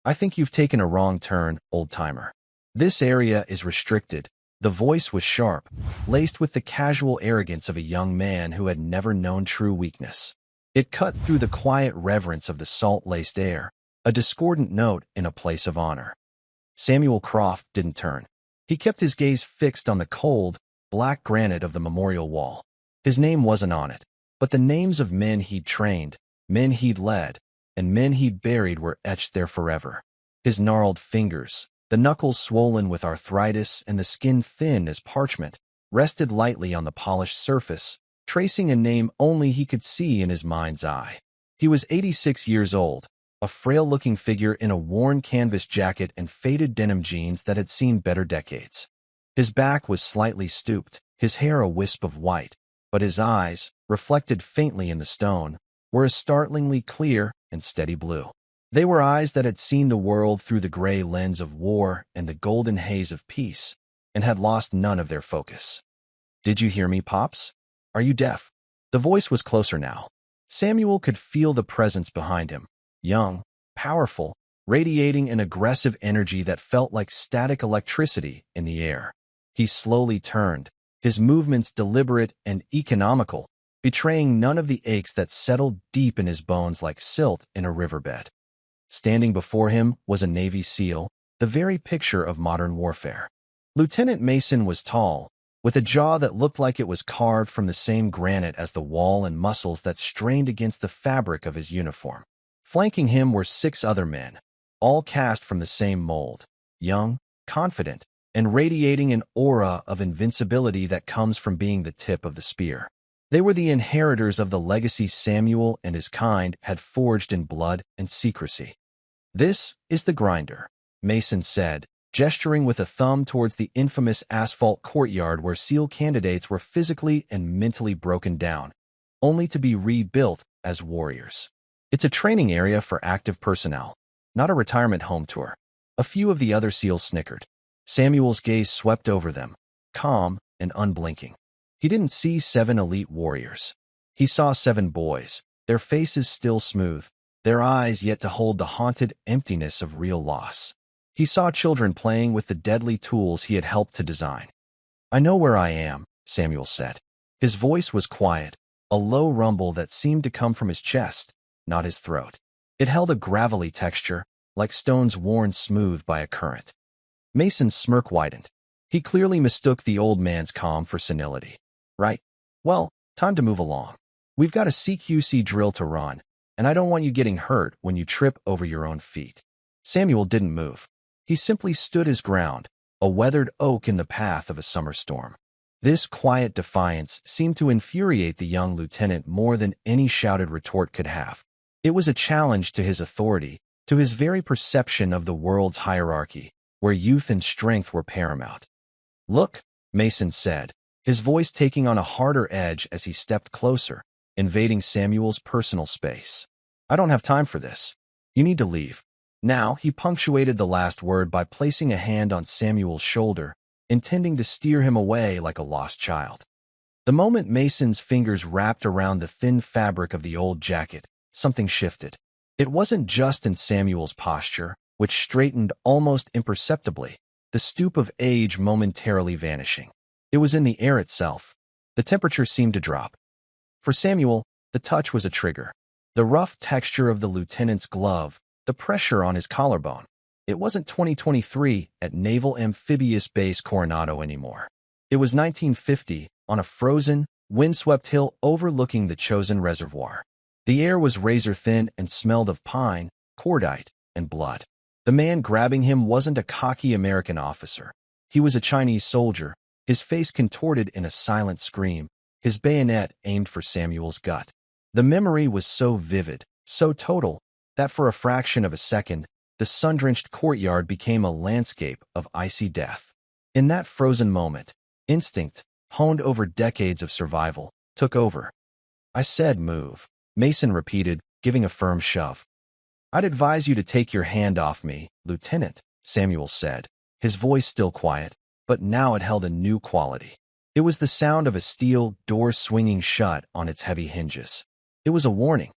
I think you've taken a wrong turn, old-timer. This area is restricted. The voice was sharp, laced with the casual arrogance of a young man who had never known true weakness. It cut through the quiet reverence of the salt-laced air, a discordant note in a place of honor. Samuel Croft didn't turn. He kept his gaze fixed on the cold, black granite of the memorial wall. His name wasn't on it, but the names of men he'd trained, men he'd led, and men he'd buried were etched there forever. His gnarled fingers, the knuckles swollen with arthritis and the skin thin as parchment, rested lightly on the polished surface, tracing a name only he could see in his mind's eye. He was 86 years old, a frail-looking figure in a worn canvas jacket and faded denim jeans that had seen better decades. His back was slightly stooped, his hair a wisp of white, but his eyes, reflected faintly in the stone, were a startlingly clear and steady blue. They were eyes that had seen the world through the gray lens of war and the golden haze of peace, and had lost none of their focus. "Did you hear me, Pops? Are you deaf?" The voice was closer now. Samuel could feel the presence behind him, young, powerful, radiating an aggressive energy that felt like static electricity in the air. He slowly turned, his movements deliberate and economical, betraying none of the aches that settled deep in his bones like silt in a riverbed. Standing before him was a Navy SEAL, the very picture of modern warfare. Lieutenant Mason was tall, with a jaw that looked like it was carved from the same granite as the wall and muscles that strained against the fabric of his uniform. Flanking him were 6 other men, all cast from the same mold, young, confident, and radiating an aura of invincibility that comes from being the tip of the spear. They were the inheritors of the legacy Samuel and his kind had forged in blood and secrecy. "This is the grinder," Mason said, gesturing with a thumb towards the infamous asphalt courtyard where SEAL candidates were physically and mentally broken down, only to be rebuilt as warriors. "It's a training area for active personnel, not a retirement home tour." A few of the other SEALs snickered. Samuel's gaze swept over them, calm and unblinking. He didn't see 7 elite warriors. He saw 7 boys, their faces still smooth, their eyes yet to hold the haunted emptiness of real loss. He saw children playing with the deadly tools he had helped to design. "I know where I am," Samuel said. His voice was quiet, a low rumble that seemed to come from his chest, not his throat. It held a gravelly texture, like stones worn smooth by a current. Mason's smirk widened. He clearly mistook the old man's calm for senility. "Right. Well, time to move along. We've got a CQC drill to run, and I don't want you getting hurt when you trip over your own feet." Samuel didn't move. He simply stood his ground, a weathered oak in the path of a summer storm. This quiet defiance seemed to infuriate the young lieutenant more than any shouted retort could have. It was a challenge to his authority, to his very perception of the world's hierarchy, where youth and strength were paramount. "Look," Mason said, his voice taking on a harder edge as he stepped closer, invading Samuel's personal space. "I don't have time for this. You need to leave." Now he punctuated the last word by placing a hand on Samuel's shoulder, intending to steer him away like a lost child. The moment Mason's fingers wrapped around the thin fabric of the old jacket, something shifted. It wasn't just in Samuel's posture, which straightened almost imperceptibly, the stoop of age momentarily vanishing. It was in the air itself. The temperature seemed to drop. For Samuel, the touch was a trigger. The rough texture of the lieutenant's glove, the pressure on his collarbone. It wasn't 2023 at Naval Amphibious Base Coronado anymore. It was 1950 on a frozen, windswept hill overlooking the chosen reservoir. The air was razor-thin and smelled of pine, cordite, and blood. The man grabbing him wasn't a cocky American officer. He was a Chinese soldier, his face contorted in a silent scream, his bayonet aimed for Samuel's gut. The memory was so vivid, so total, that for a fraction of a second, the sun-drenched courtyard became a landscape of icy death. In that frozen moment, instinct, honed over decades of survival, took over. "I said move," Mason repeated, giving a firm shove. "I'd advise you to take your hand off me, Lieutenant," Samuel said, his voice still quiet, but now it held a new quality. It was the sound of a steel door swinging shut on its heavy hinges. It was a warning.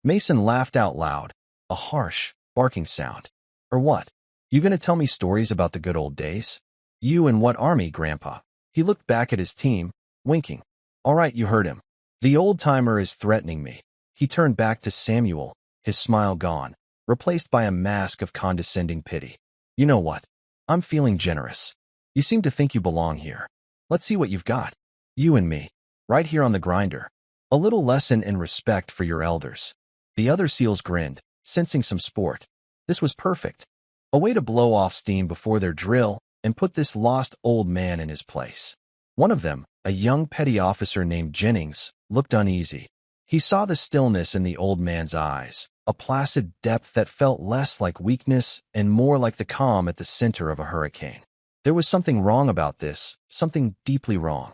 Mason laughed out loud, a harsh, barking sound. Or what? You gonna tell me stories about the good old days? You and what army, Grandpa? He looked back at his team, winking. All right, you heard him. The old-timer is threatening me. He turned back to Samuel, his smile gone, replaced by a mask of condescending pity. You know what? I'm feeling generous. You seem to think you belong here. Let's see what you've got. You and me, right here on the grinder. A little lesson in respect for your elders. The other SEALs grinned, sensing some sport. This was perfect. A way to blow off steam before their drill and put this lost old man in his place. One of them, a young petty officer named Jennings, looked uneasy. He saw the stillness in the old man's eyes, a placid depth that felt less like weakness and more like the calm at the center of a hurricane. There was something wrong about this, something deeply wrong.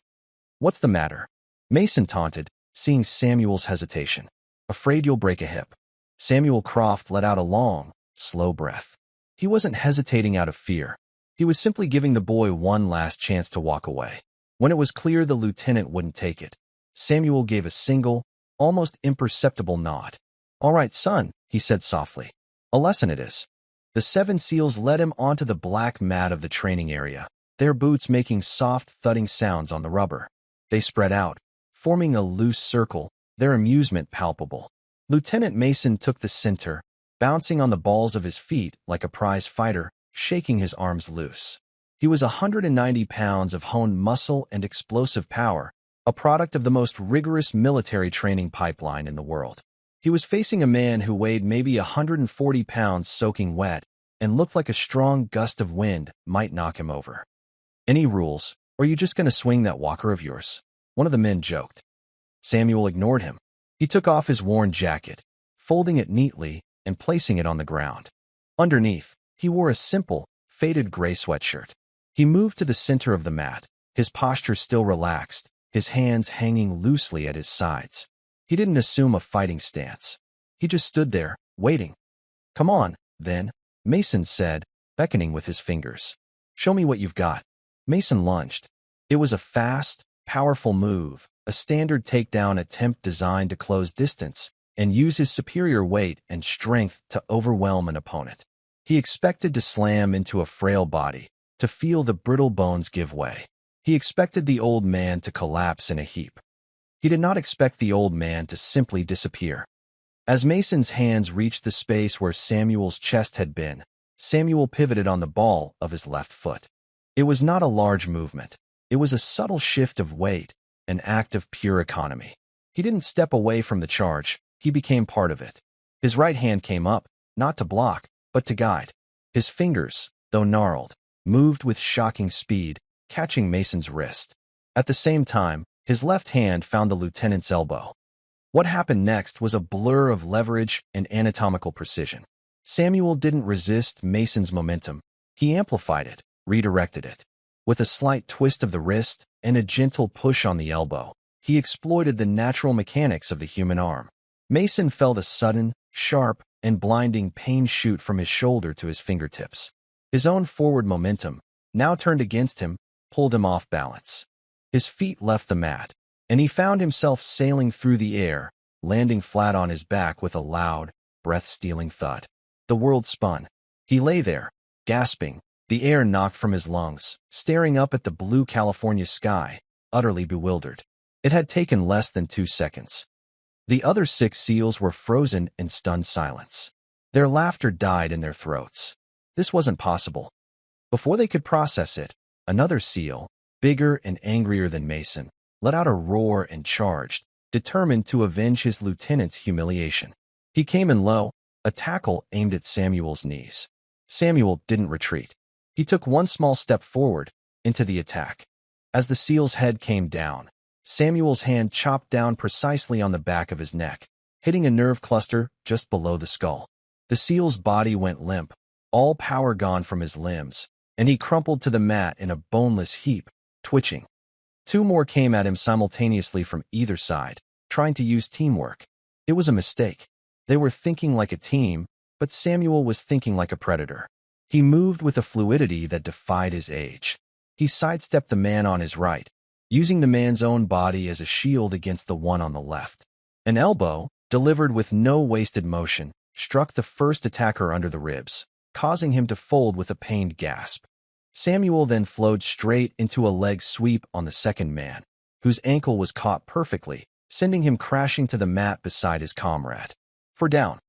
What's the matter? Mason taunted, seeing Samuel's hesitation. Afraid you'll break a hip. Samuel Croft let out a long, slow breath. He wasn't hesitating out of fear. He was simply giving the boy one last chance to walk away. When it was clear the lieutenant wouldn't take it, Samuel gave a single, almost imperceptible nod. All right, son, he said softly. A lesson it is. The 7 SEALs led him onto the black mat of the training area, their boots making soft, thudding sounds on the rubber. They spread out, forming a loose circle, their amusement palpable. Lieutenant Mason took the center, bouncing on the balls of his feet like a prize fighter, shaking his arms loose. He was 190 pounds of honed muscle and explosive power, a product of the most rigorous military training pipeline in the world. He was facing a man who weighed maybe 140 pounds soaking wet and looked like a strong gust of wind might knock him over. Any rules, or are you just going to swing that walker of yours? One of the men joked. Samuel ignored him. He took off his worn jacket, folding it neatly and placing it on the ground. Underneath, he wore a simple, faded gray sweatshirt. He moved to the center of the mat, his posture still relaxed, his hands hanging loosely at his sides. He didn't assume a fighting stance. He just stood there, waiting. Come on, then, Mason said, beckoning with his fingers. Show me what you've got. Mason lunged. It was a fast, powerful move, a standard takedown attempt designed to close distance and use his superior weight and strength to overwhelm an opponent. He expected to slam into a frail body, to feel the brittle bones give way. He expected the old man to collapse in a heap. He did not expect the old man to simply disappear. As Mason's hands reached the space where Samuel's chest had been, Samuel pivoted on the ball of his left foot. It was not a large movement. It was a subtle shift of weight, an act of pure economy. He didn't step away from the charge, he became part of it. His right hand came up, not to block, but to guide. His fingers, though gnarled, moved with shocking speed, catching Mason's wrist. At the same time, his left hand found the lieutenant's elbow. What happened next was a blur of leverage and anatomical precision. Samuel didn't resist Mason's momentum. He amplified it, redirected it. With a slight twist of the wrist and a gentle push on the elbow, he exploited the natural mechanics of the human arm. Mason felt a sudden, sharp, and blinding pain shoot from his shoulder to his fingertips. His own forward momentum, now turned against him, pulled him off balance. His feet left the mat, and he found himself sailing through the air, landing flat on his back with a loud, breath-stealing thud. The world spun. He lay there, gasping, the air knocked from his lungs, staring up at the blue California sky, utterly bewildered. It had taken less than 2 seconds. The other 6 SEALs were frozen in stunned silence. Their laughter died in their throats. This wasn't possible. Before they could process it, another SEAL, bigger and angrier than Mason, let out a roar and charged, determined to avenge his lieutenant's humiliation. He came in low, a tackle aimed at Samuel's knees. Samuel didn't retreat. He took one small step forward, into the attack. As the SEAL's head came down, Samuel's hand chopped down precisely on the back of his neck, hitting a nerve cluster just below the skull. The SEAL's body went limp, all power gone from his limbs, and he crumpled to the mat in a boneless heap, twitching. 2 more came at him simultaneously from either side, trying to use teamwork. It was a mistake. They were thinking like a team, but Samuel was thinking like a predator. He moved with a fluidity that defied his age. He sidestepped the man on his right, using the man's own body as a shield against the one on the left. An elbow, delivered with no wasted motion, struck the first attacker under the ribs, causing him to fold with a pained gasp. Samuel then flowed straight into a leg sweep on the second man, whose ankle was caught perfectly, sending him crashing to the mat beside his comrade. For down.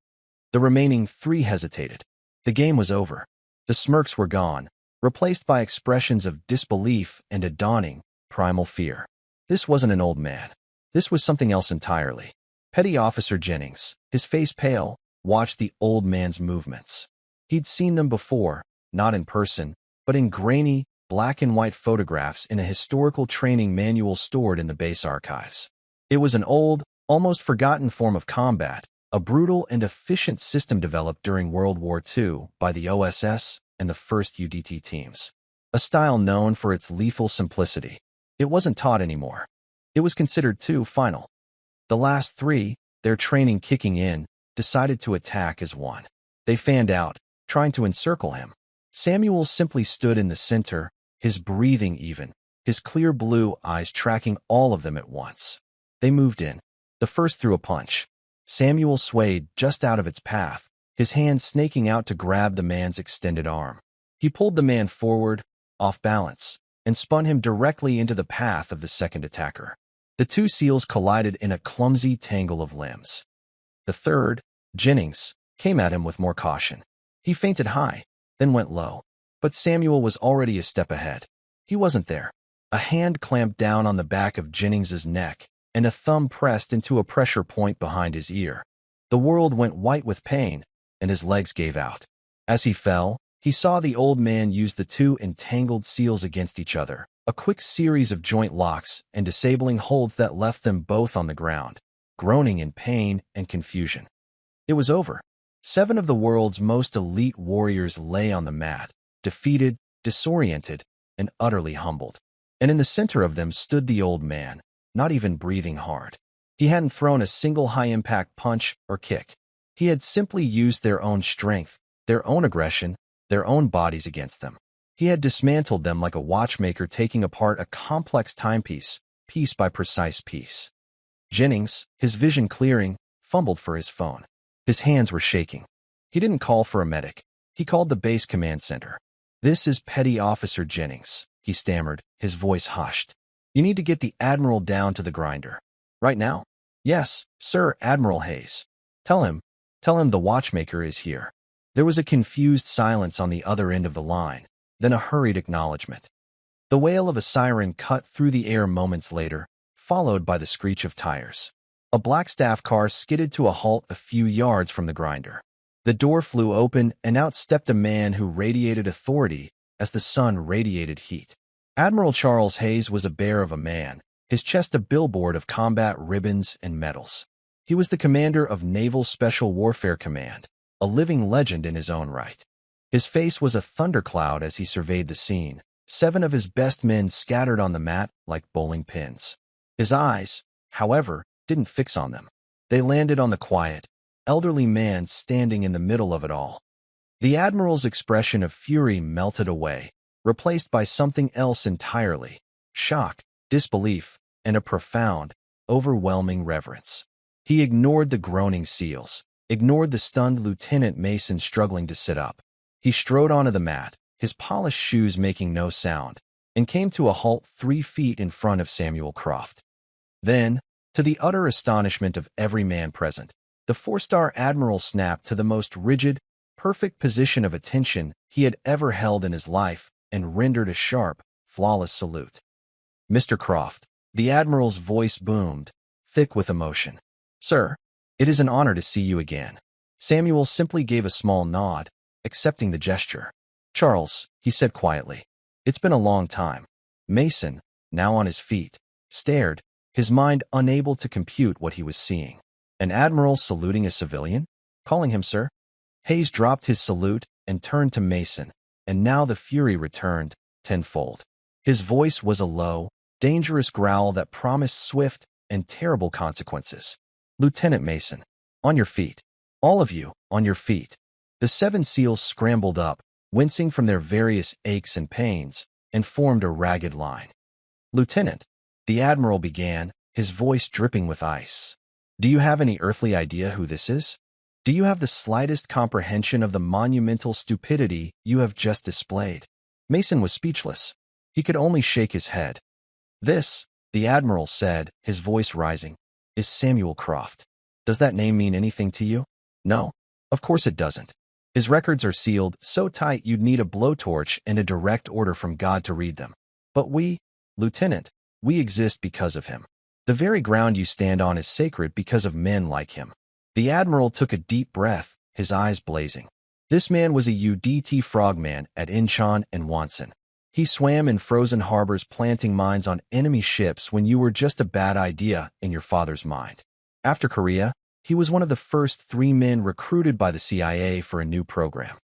The remaining three hesitated. The game was over. The smirks were gone, replaced by expressions of disbelief and a dawning, primal fear. This wasn't an old man. This was something else entirely. Petty Officer Jennings, his face pale, watched the old man's movements. He'd seen them before, not in person, but in grainy, black-and-white photographs in a historical training manual stored in the base archives. It was an old, almost forgotten form of combat, a brutal and efficient system developed during World War II by the OSS and the 1st UDT teams. A style known for its lethal simplicity. It wasn't taught anymore. It was considered too final. The last three, their training kicking in, decided to attack as one. They fanned out, trying to encircle him. Samuel simply stood in the center, his breathing even, his clear blue eyes tracking all of them at once. They moved in. The first threw a punch. Samuel swayed just out of its path, his hand snaking out to grab the man's extended arm. He pulled the man forward, off balance, and spun him directly into the path of the second attacker. The two seals collided in a clumsy tangle of limbs. The third, Jennings, came at him with more caution. He feinted high, then went low. But Samuel was already a step ahead. He wasn't there. A hand clamped down on the back of Jennings's neck, and a thumb pressed into a pressure point behind his ear. The world went white with pain, and his legs gave out. As he fell, he saw the old man use the two entangled seals against each other, a quick series of joint locks and disabling holds that left them both on the ground, groaning in pain and confusion. It was over. 7 of the world's most elite warriors lay on the mat, defeated, disoriented, and utterly humbled. And in the center of them stood the old man, not even breathing hard. He hadn't thrown a single high-impact punch or kick. He had simply used their own strength, their own aggression, their own bodies against them. He had dismantled them like a watchmaker taking apart a complex timepiece, piece by precise piece. Jennings, his vision clearing, fumbled for his phone. His hands were shaking. He didn't call for a medic. He called the base command center. "This is Petty Officer Jennings," he stammered, his voice hushed. "You need to get the Admiral down to the grinder. Right now?" "Yes, sir, Admiral Hayes. Tell him the watchmaker is here." There was a confused silence on the other end of the line, then a hurried acknowledgement. The wail of a siren cut through the air moments later, followed by the screech of tires. A black staff car skidded to a halt a few yards from the grinder. The door flew open, and out stepped a man who radiated authority as the sun radiated heat. Admiral Charles Hayes was a bear of a man, his chest a billboard of combat ribbons and medals. He was the commander of Naval Special Warfare Command, a living legend in his own right. His face was a thundercloud as he surveyed the scene, 7 of his best men scattered on the mat like bowling pins. His eyes, however, didn't fix on them. They landed on the quiet, elderly man standing in the middle of it all. The Admiral's expression of fury melted away, replaced by something else entirely: shock, disbelief, and a profound, overwhelming reverence. He ignored the groaning SEALs, ignored the stunned Lieutenant Mason struggling to sit up. He strode onto the mat, his polished shoes making no sound, and came to a halt 3 feet in front of Samuel Croft. Then, to the utter astonishment of every man present, the 4-star Admiral snapped to the most rigid, perfect position of attention he had ever held in his life and rendered a sharp, flawless salute. "Mr. Croft," the Admiral's voice boomed, thick with emotion. "Sir, it is an honor to see you again." Samuel simply gave a small nod, accepting the gesture. "Charles," he said quietly, "it's been a long time." Mason, now on his feet, stared, his mind unable to compute what he was seeing. An admiral saluting a civilian? Calling him sir? Hayes dropped his salute and turned to Mason, and now the fury returned, tenfold. His voice was a low, dangerous growl that promised swift and terrible consequences. "Lieutenant Mason, on your feet. All of you, on your feet." The 7 SEALs scrambled up, wincing from their various aches and pains, and formed a ragged line. "Lieutenant," the Admiral began, his voice dripping with ice. "Do you have any earthly idea who this is? Do you have the slightest comprehension of the monumental stupidity you have just displayed? Mason was speechless. He could only shake his head. This, the Admiral said, his voice rising, is Samuel Croft. Does that name mean anything to you? No, of course it doesn't. His records are sealed so tight you'd need a blowtorch and a direct order from God to read them. But we, Lieutenant, we exist because of him. The very ground you stand on is sacred because of men like him. The Admiral took a deep breath, his eyes blazing. This man was a UDT frogman at Incheon and Wonsan. He swam in frozen harbors planting mines on enemy ships when you were just a bad idea in your father's mind. After Korea, he was one of the first 3 men recruited by the CIA for a new program.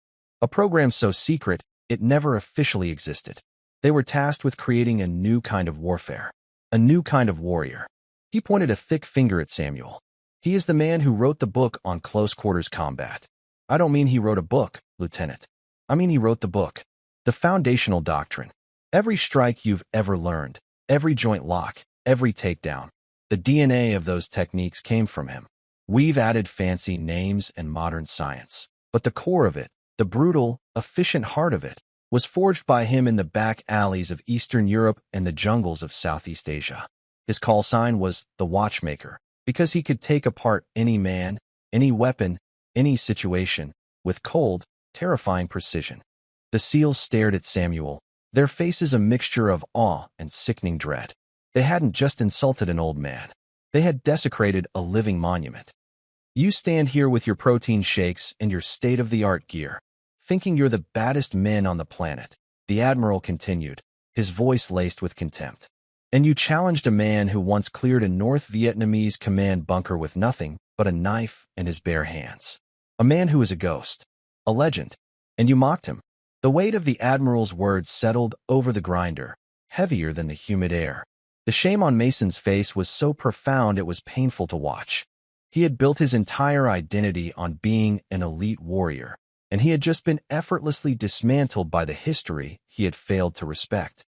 A program so secret, it never officially existed. They were tasked with creating a new kind of warfare, a new kind of warrior. He pointed a thick finger at Samuel. He is the man who wrote the book on close quarters combat. I don't mean he wrote a book, Lieutenant. I mean he wrote the book. The foundational doctrine. Every strike you've ever learned, every joint lock, every takedown. The DNA of those techniques came from him. We've added fancy names and modern science. But the core of it, the brutal, efficient heart of it, was forged by him in the back alleys of Eastern Europe and the jungles of Southeast Asia. His call sign was the Watchmaker, because he could take apart any man, any weapon, any situation, with cold, terrifying precision. The SEALs stared at Samuel, their faces a mixture of awe and sickening dread. They hadn't just insulted an old man. They had desecrated a living monument. You stand here with your protein shakes and your state-of-the-art gear, thinking you're the baddest men on the planet, the Admiral continued, his voice laced with contempt. And you challenged a man who once cleared a North Vietnamese command bunker with nothing but a knife and his bare hands. A man who is a ghost, a legend, and you mocked him. The weight of the Admiral's words settled over the grinder, heavier than the humid air. The shame on Mason's face was so profound it was painful to watch. He had built his entire identity on being an elite warrior, and he had just been effortlessly dismantled by the history he had failed to respect.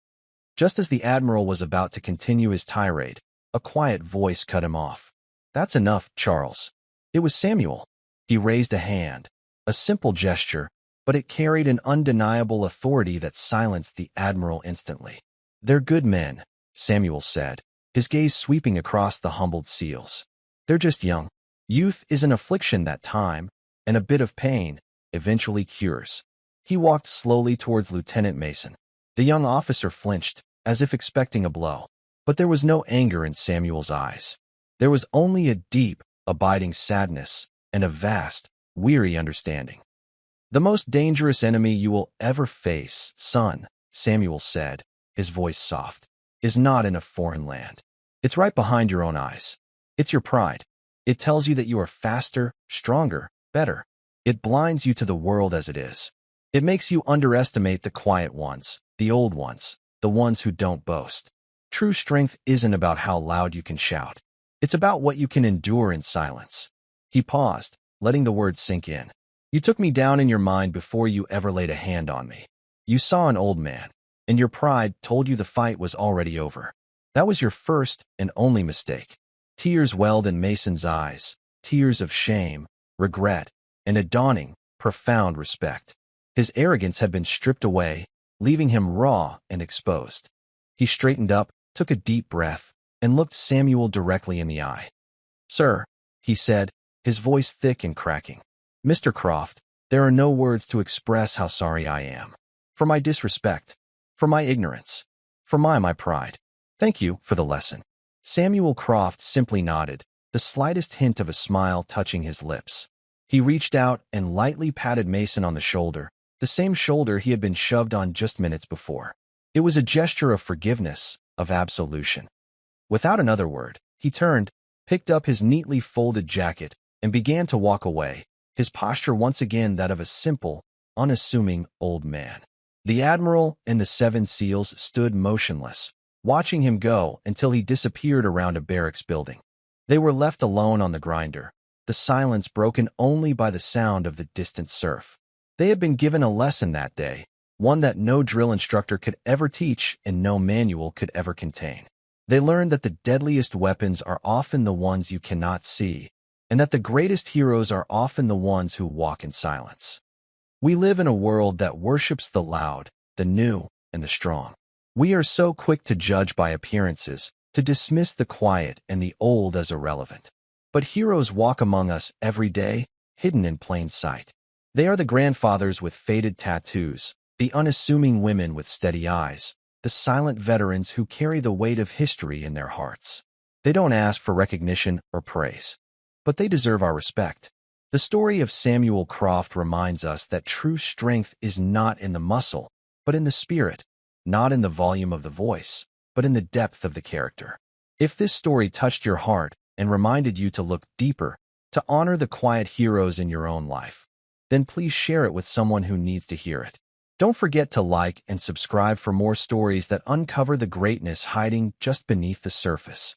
Just as the Admiral was about to continue his tirade, a quiet voice cut him off. That's enough, Charles. It was Samuel. He raised a hand, a simple gesture, but it carried an undeniable authority that silenced the Admiral instantly. They're good men, Samuel said, his gaze sweeping across the humbled SEALs. They're just young. Youth is an affliction that time, and a bit of pain, eventually cures. He walked slowly towards Lieutenant Mason. The young officer flinched, as if expecting a blow. But there was no anger in Samuel's eyes. There was only a deep, abiding sadness, and a vast, weary understanding. The most dangerous enemy you will ever face, son, Samuel said, his voice soft, is not in a foreign land. It's right behind your own eyes. It's your pride. It tells you that you are faster, stronger, better. It blinds you to the world as it is. It makes you underestimate the quiet ones, the old ones, the ones who don't boast. True strength isn't about how loud you can shout. It's about what you can endure in silence. He paused, letting the words sink in. You took me down in your mind before you ever laid a hand on me. You saw an old man, and your pride told you the fight was already over. That was your first and only mistake. Tears welled in Mason's eyes, tears of shame, regret, and a dawning, profound respect. His arrogance had been stripped away, leaving him raw and exposed. He straightened up, took a deep breath, and looked Samuel directly in the eye. Sir, he said, his voice thick and cracking. Mr. Croft, there are no words to express how sorry I am. For my disrespect, for my ignorance, for my pride. Thank you for the lesson. Samuel Croft simply nodded, the slightest hint of a smile touching his lips. He reached out and lightly patted Mason on the shoulder, the same shoulder he had been shoved on just minutes before. It was a gesture of forgiveness, of absolution. Without another word, he turned, picked up his neatly folded jacket, and began to walk away, his posture once again that of a simple, unassuming old man. The Admiral and the 7 SEALs stood motionless, watching him go until he disappeared around a barracks building. They were left alone on the grinder, the silence broken only by the sound of the distant surf. They had been given a lesson that day, one that no drill instructor could ever teach and no manual could ever contain. They learned that the deadliest weapons are often the ones you cannot see, and that the greatest heroes are often the ones who walk in silence. We live in a world that worships the loud, the new, and the strong. We are so quick to judge by appearances, to dismiss the quiet and the old as irrelevant. But heroes walk among us every day, hidden in plain sight. They are the grandfathers with faded tattoos, the unassuming women with steady eyes, the silent veterans who carry the weight of history in their hearts. They don't ask for recognition or praise, but they deserve our respect. The story of Samuel Croft reminds us that true strength is not in the muscle, but in the spirit, not in the volume of the voice, but in the depth of the character. If this story touched your heart and reminded you to look deeper, to honor the quiet heroes in your own life, then please share it with someone who needs to hear it. Don't forget to like and subscribe for more stories that uncover the greatness hiding just beneath the surface.